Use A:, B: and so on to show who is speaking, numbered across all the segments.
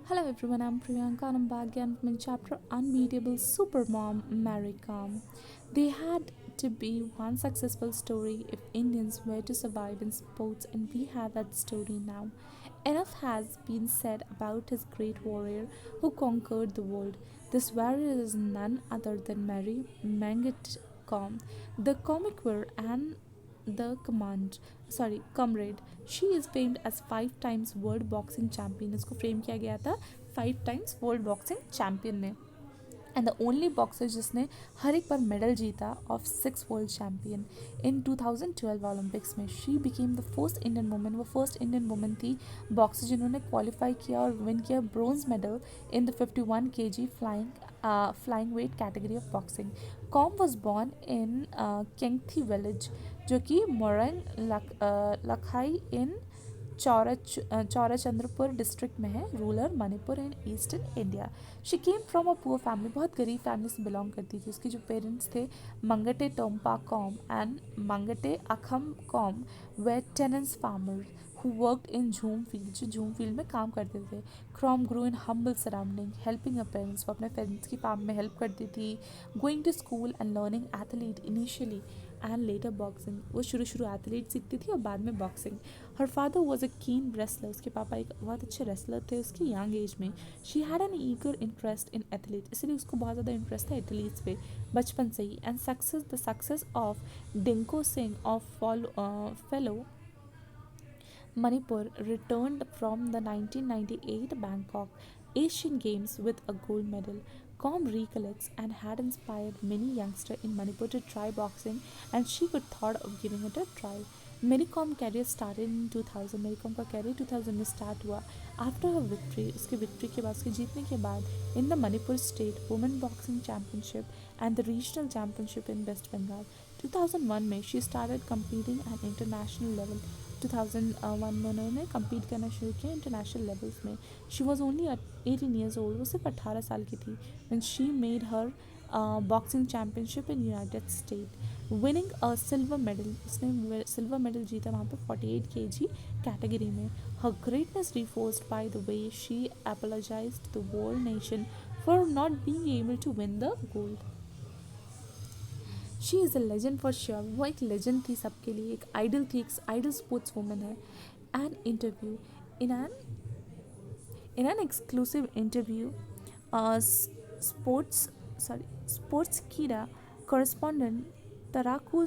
A: Hello everyone, I'm Priyanka and I'm back again from chapter Unbeatable Supermom Mary Kom. They had to be one successful story if Indians were to survive in sports, and we have that story now. Enough has been said about his great warrior who conquered the world. This warrior is none other than Mary Mangat Kom, the comic wear and the comrade. She is famed as 5 times world boxing champion. इसको frame किया गया था 5 times world boxing champion में, and the only boxer जिसने हर एक बार medal जीता of 6 world champion. In 2012 Olympics में she became the first Indian women. वो फर्स्ट इंडियन वुमेन थी बॉक्सर जिन्होंने क्वालिफाई किया और विन किया bronze medal in the 51 kg flying weight category of boxing. Kom was born in केंगथी village जो कि मोरंग लखाई इन चौराचंद्रपुर डिस्ट्रिक्ट में है, rural Manipur in eastern India. She came from a poor family, बहुत गरीब फैमिली से बिलोंग करती थी. उसके जो पेरेंट्स थे मंगटे टोम्पा कॉम एंड मंगटे अखम कॉम वे tenants farmer who worked in jhum field, जो झूम फील्ड में काम करते थे. Kom grow in humble surrounding helping a parents. वो अपने पेरेंट्स की फार्म में हेल्प करती थी. Going to school and learning athlete initially and later boxing. वो शुरू एथलीट सीखती थी और बाद में boxing. Her father was a keen wrestler. उसके पापा एक बहुत अच्छे रेसलर थे उसकी यंग एज में. She had an eager interest in athlete, इसलिए उसको बहुत ज़्यादा इंटरेस्ट था एथलीट्स पे बचपन से ही. And success of Dinko Singh of fellow Manipur returned from the 1998 Bangkok Asian Games with a gold medal. Com recollects and had inspired many youngsters in Manipur to try boxing, and she could thought of giving it a try. Mary Kom career started in 2000. Mary Kom का career 2000 में start हुआ after her victory. उसकी victory के बाद, उसके जीतने के बाद in the Manipur state women boxing championship and the regional championship in West Bengal. 2001 में she started competing at international level. 2001 में उन्होंने कम्पीट करना शुरू किया इंटरनेशनल लेवल्स में. She was only 18 years old. वो सिर्फ 18 साल की थी when she made her boxing championship in United State winning a silver medal. उसने सिल्वर मेडल जीता वहाँ पे 48 kg कैटेगरी में. Her greatness reinforced by the way she apologized to the world nation for not being able to win the gold. She is a legend for sure. वो एक legend थी सबके लिए, एक आइडल थी, एक आइडल स्पोर्ट्स वुमन है. An interview in an exclusive interview sports sports कीड़ा correspondent Taraku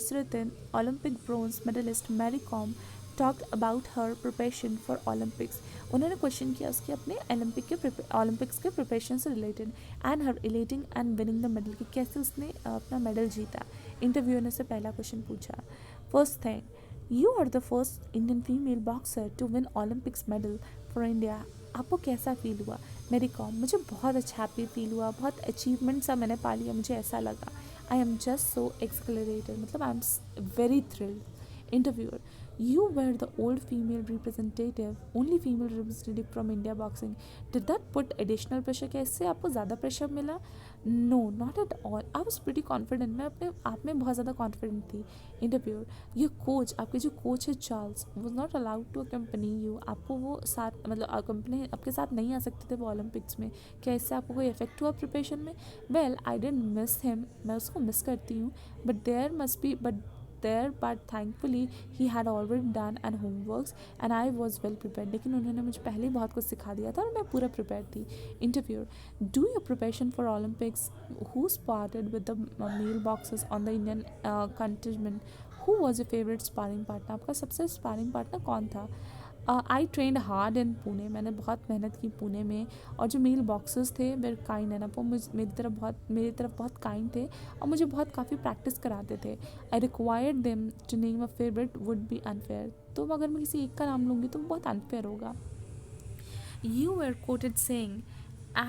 A: Sritin, Olympic bronze medalist Mary Kom, talked about her preparation for Olympics. उन्होंने क्वेश्चन किया उसके अपने ओलंपिक्स के प्रिपरेशन से related and her elating and winning the medal, कि कैसे उसने अपना मेडल जीता. इंटरव्यू ने से पहला क्वेश्चन पूछा. First thing, you are the first Indian female boxer to win Olympics medal for India. आपको कैसा फील हुआ? मेरी कॉम, मुझे बहुत अच्छा हैप्पी फील हुआ, बहुत अचीवमेंट सा मैंने पा लिया, मुझे ऐसा लगा. आई एम जस्ट सो एक्सक्लरेटेड, मतलब I am very thrilled. Interviewer, you were the old female representative, only female representative from India boxing. Did that put additional pressure? क्या इससे आपको ज़्यादा प्रेशर मिला? No, not at all. I was pretty confident. मैं अपने आप में बहुत ज़्यादा कॉन्फिडेंट थी. इंटरव्यूअर, योर कोच, आपके जो कोच है Charles, was not allowed to accompany you. आपको वो साथ, मतलब कंपनी आपके साथ नहीं आ सकते थे वो ओलंपिक्स में. क्या इससे आपको कोई इफेक्ट हुआ प्रिपरेशन में? वेल, आई डेंट मिस हिम, मैं उसको मिस करती हूँ, but thankfully he had already done and homeworks and I was well prepared. लेकिन उन्होंने मुझे पहले ही बहुत कुछ सिखा दिया था और मैं पूरा प्रिपेयर थी. Interviewer, do your preparation for Olympics, who started with the male boxers on the Indian contingent, who was your favourite sparring partner. आपका सबसे स्पारिंग पार्टनर कौन था? I trained hard in Pune, मैंने बहुत मेहनत की पुणे में. और जो मेल बॉक्सर्स थे वेर काइंड एनफ, वो मेरी तरफ बहुत काइंड थे और मुझे बहुत काफ़ी प्रैक्टिस कराते थे. I required them to name a favourite would be unfair. तो अगर मैं किसी एक का नाम लूँगी तो वो बहुत अनफेयर होगा. You were quoted saying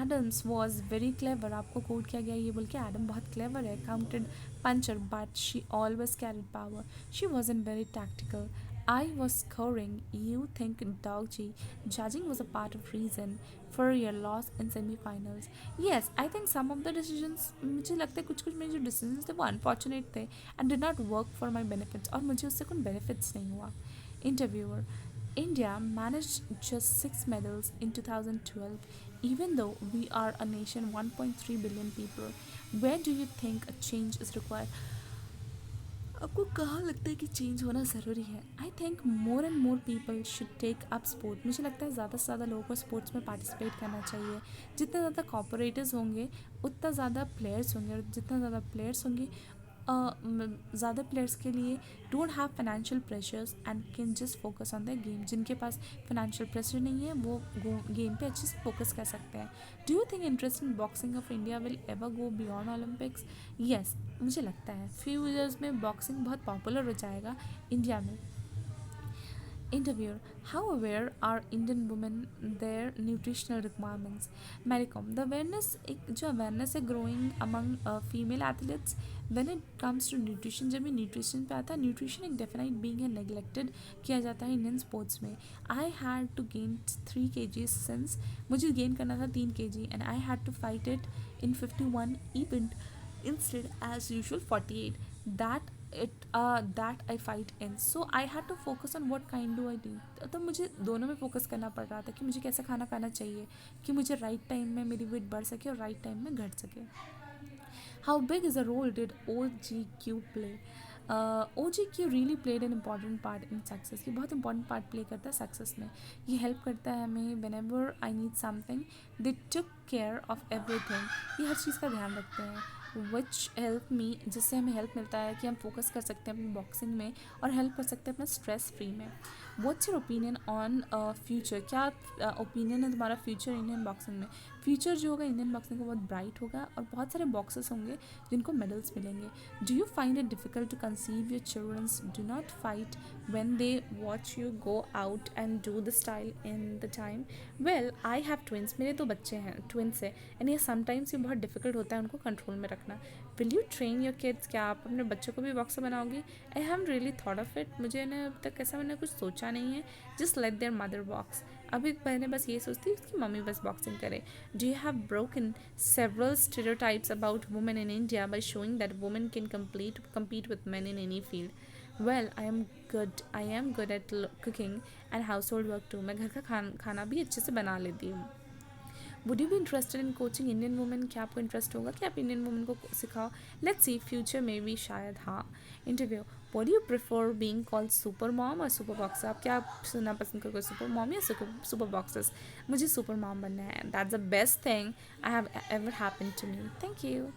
A: Adams was very clever. आपको कोट किया गया ये बोल के एडम बहुत क्लेवर है, counted puncher, but she always carried power. She was in very tactical. I was scoring. You think Dogji judging was a part of reason for your loss in semi-finals? Yes, I think some of the decisions, मुझे लगता है कुछ मेरे जो decisions थे वो unfortunate थे and did not work for my benefits, और मुझे उससे कोई benefits नहीं हुआ. Interviewer, India managed just 6 medals in 2012, even though we are a nation 1.3 billion people. Where do you think a change is required? आपको कहाँ लगता है कि चेंज होना ज़रूरी है? I think more and more people should take up sport. मुझे लगता है ज़्यादा से ज़्यादा लोगों को स्पोर्ट्स में पार्टिसिपेट करना चाहिए। जितने ज़्यादा कॉपरेटर्स होंगे उतना ज़्यादा प्लेयर्स होंगे, और जितना ज़्यादा प्लेयर्स होंगे ज़्यादा प्लेयर्स के लिए don't have financial pressures and can just focus on the game. जिनके पास फाइनेंशियल प्रेशर नहीं है वो गेम पे अच्छे से फोकस कर सकते हैं। Do you think interest in boxing of India will ever go beyond Olympics? Yes, मुझे लगता है फ्यू ईयर्स में बॉक्सिंग बहुत पॉपुलर हो जाएगा इंडिया में। Interviewer: how aware are Indian women their nutritional requirements? Maricom: the awareness एक जो awareness है growing among female athletes when it comes to nutrition। जब ये nutrition पे आता है, nutrition एक definite being है, neglected किया जाता है Indian sports में। I had to gain 3 kgs since मुझे gain करना था 3 kg and I had to fight it in 51 event instead as usual 48 that I fight in, so I had to focus on what kind do I do। तो मुझे दोनों में focus करना पड़ रहा था कि मुझे कैसा खाना खाना चाहिए कि मुझे राइट टाइम में मेरी वेट बढ़ सके और राइट टाइम में घट सके। How big is a role did OGQ play? OGQ really played an important part in success. ये बहुत इंपॉर्टेंट पार्ट प्ले करता है सक्सेस में। ये हेल्प करता है हमें when ever I need something, they took care of everything. ये हर चीज़ का ध्यान रखते हैं विच हेल्प मी, जिससे हमें हेल्प मिलता है कि हम फोकस कर सकते हैं अपनी बॉक्सिंग में और हेल्प कर सकते हैं अपना स्ट्रेस फ्री में। What's your opinion on future? क्या ओपिनियन है तुम्हारा फ्यूचर इंडियन बॉक्सिंग में? फ्यूचर जो होगा इंडियन बॉक्सिंग का बहुत ब्राइट होगा और बहुत सारे बॉक्सर्स होंगे जिनको मेडल्स मिलेंगे। Do you find it difficult to conceive your childrens do not fight when they watch you go out and do the style in the time? Well, I have twins, मेरे दो बच्चे हैं, twins है, and ये sometimes ये बहुत difficult होता है उनको कंट्रोल में रखना। Will you train your kids? क्या आप अपने बच्चों को भी बॉक्सर बनाओगी? I have really thought of it, मुझे ना अब तक ऐसा मैंने कुछ सोचा नहीं है। Just let there mother box. अभी मैंने बस ये सोचती हूँ कि मम्मी बस बॉक्सिंग करे। Do you have broken several stereotypes about women in India by showing that women can compete with men in any field? Well, I am good at cooking and household work too। मैं घर का खाना भी अच्छे से बना लेती हूँ। Would you be interested in coaching Indian women? क्या आपको इंटरेस्ट होगा कि आप इंडियन वुमेन को सिखाओ? लेट्स सी, फ्यूचर में भी शायद हाँ। Interview: what do you prefer being called super mom और सुपर बॉक्सर? आप क्या सुनना पसंद करोगे, सुपर मॉम या सुपर बॉक्सर्स? मुझे सुपर मॉम बनना है। That's the best thing I have ever happened to me. Thank you.